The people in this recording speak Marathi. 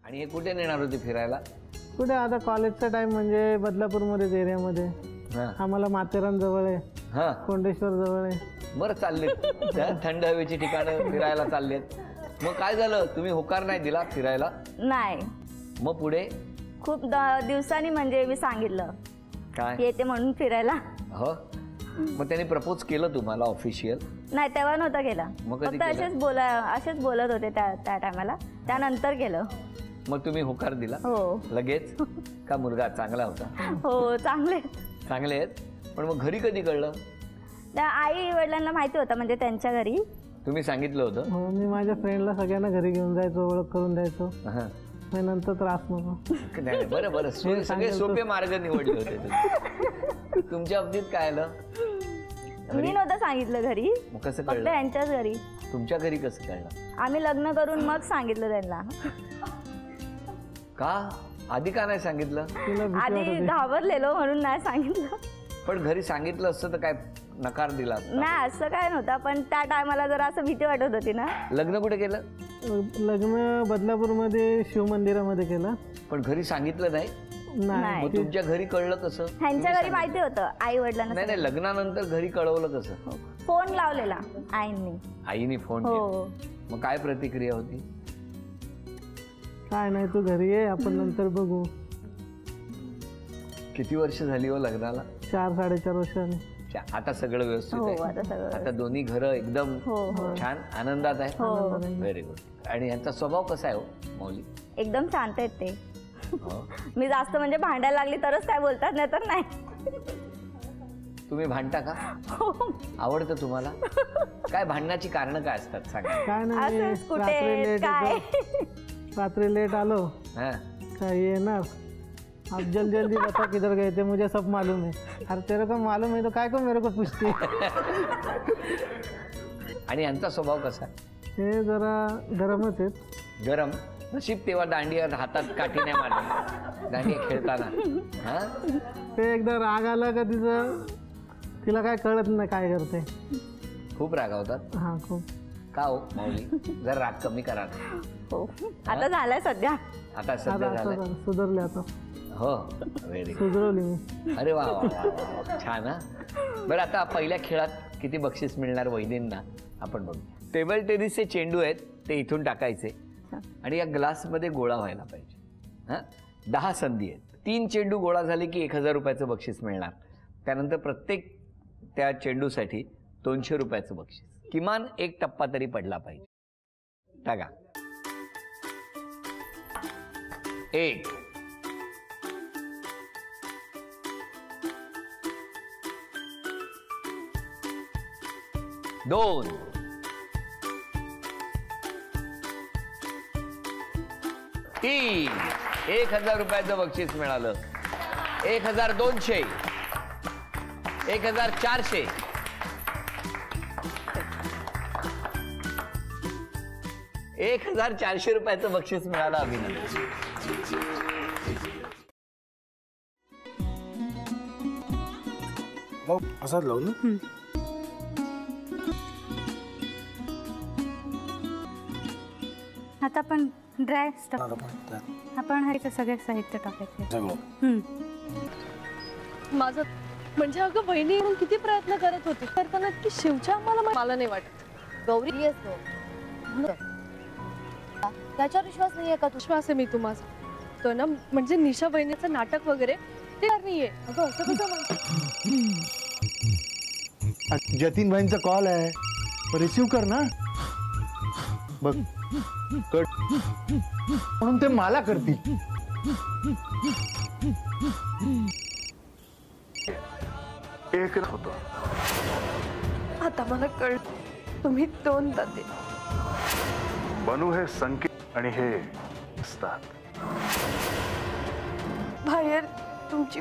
आणि हे कुठे नेणार होते फिरायला? कुठे आता कॉलेजचा टाइम म्हणजे बदलापूरमध्येच एरियामध्ये. आम्हाला माथेरान जवळ आहे, कोंडेश्वर जवळ आहे. बरं चाललेत थंड हवेची ठिकाणं फिरायला चाललेत. मग काय झालं, तुम्ही होकार नाही दिला फिरायला? नाही. मग पुढे खूप दिवसांनी म्हणजे मी सांगितलं काय येते म्हणून फिरायला. हो, मग त्यांनी प्रपोज केलं तुम्हाला ऑफिशियल? नाही, तेव्हा नव्हता केला. मग फक्त असेच बोलत होते त्या टायमाला. त्यानंतर केलं. मग तुम्ही होकार दिला? हो. लगेच का मुलगा चांगला होता? हो, चांगले आहेत. पण मग घरी कधी कळलं? त्या आई वडिलांना माहिती होतं, म्हणजे त्यांच्या घरी. तुम्ही सांगितलं होतं? हो, मी माझ्या फ्रेंडला सगळ्यांना घरी घेऊन जायचो, ओळख करून द्यायचो. नंतर त्रास नको. नाही, बरं सगळे सोपे मार्ग निवडले होते. तुमच्या बाबतीत काय आलं? मी नव्हतं सांगितलं घरी. मग कसं फक्त कळलं? त्यांच्याच घरी. तुमच्या घरी कसं कळलं? आम्ही लग्न करून मग सांगितलं त्यांना. का आधी का नाही सांगितलं? आधी घाबरलेलो म्हणून नाही सांगितलं. पण घरी सांगितलं असतं तर काय नकार दिला? नाही, असं काय नव्हतं, पण त्या टायमाला जरा असं भीती वाटत होती ना. लग्न कुठे केलं? लग्न बदलापूरमध्ये शिव मंदिरामध्ये केलं. पण घरी सांगितलं नाही? नाही. मग तुमच्या घरी कळलं कसं? ह्यांच्या घरी माहिती होतं, आई वडिलांना. नाही, लग्नानंतर घरी कळवलं कसं? फोन लावलेला आईने फोन. मग काय प्रतिक्रिया होती? काय नाही, तू घरी ये, आपण नंतर बघू. किती वर्ष झाली हो लग्नाला? 4-4.5 वर्षांनी. आता सगळं व्यवस्थित आहे? आता दोन्ही घरं एकदम छान आनंदात आहे? Very good. आणि यांचा स्वभाव कसा आहे हो मौली? एकदम शांत आहेत ते. मी जास्त म्हणजे भांडायला लागली तरच काय बोलतात, नाही तर नाही. तुम्ही भांडता का? आवडतं तुम्हाला? काय भांडण्याची कारण काय असतात सांगा? काय नाही, रात्री लेट आलो काय येणार, आप जल्दी बता किधर गए थे, मुझे सब मालूम है. अरे तेरे को मालूम है तो काय को मेरे को पूछते. आणि यांचा स्वभाव कसा? हे जरा गरमच आहेत. गरम? नशीब तेव्हा दांडिया हातात काठी नाही मारली दांडिया खेळताना. ते एकदा राग आला का तिला काय कळत नाही काय करते. खूप रागावतात? हा, खूप. का हो माऊली, जर राग कमी करा. आता झालाय सध्या. आता सध्या झालाय, सुधारले आता. हो, व्हेरी सुधरवली मी. अरे वा, छान. बरं, आता पहिल्या खेळात किती बक्षीस मिळणार वहिनींना आपण बघू. टेबल टेनिसचे चेंडू आहेत ते इथून टाकायचे आणि या ग्लासमध्ये गोळा व्हायला पाहिजे. 10 संधी आहेत. 3 चेंडू गोळा झाले की 1000 रुपयाचं बक्षीस मिळणार. त्यानंतर प्रत्येक त्या चेंडूसाठी 200 रुपयाचं बक्षीस. किमान एक टप्पा तरी पडला पाहिजे. टाका. 1 2 3 1000 रुपयाचं बक्षीस मिळालं. 1200 1400 1400 रुपयाचं बक्षीस मिळालं. अभिनंदन. असाच लावू ना. आता आपण ड्राय स्टफ आपण हे सगळे साहित्य टाकायचे. माझं म्हणजे अगं बहिणी किती प्रयत्न करत होती करताना की शिवच्या मला नाही वाटत. गौरी असतो त्याच्यावर विश्वास नाहीये का? विश्वास आहे मी तुम्हाला तो ना, म्हणजे निशा बहिणीचं नाटक वगैरे ते नाहीये. अगं असं कसं म्हणतो? जतीन भाईंचा कॉल आहे, रिसीव्ह कर ना. बघ म्हणून ते मला करतील. एक होतो. आता मला कळ, तुम्ही 2 दाते. बनू हे संकेत आणि हे असतात. बाहेर तुमची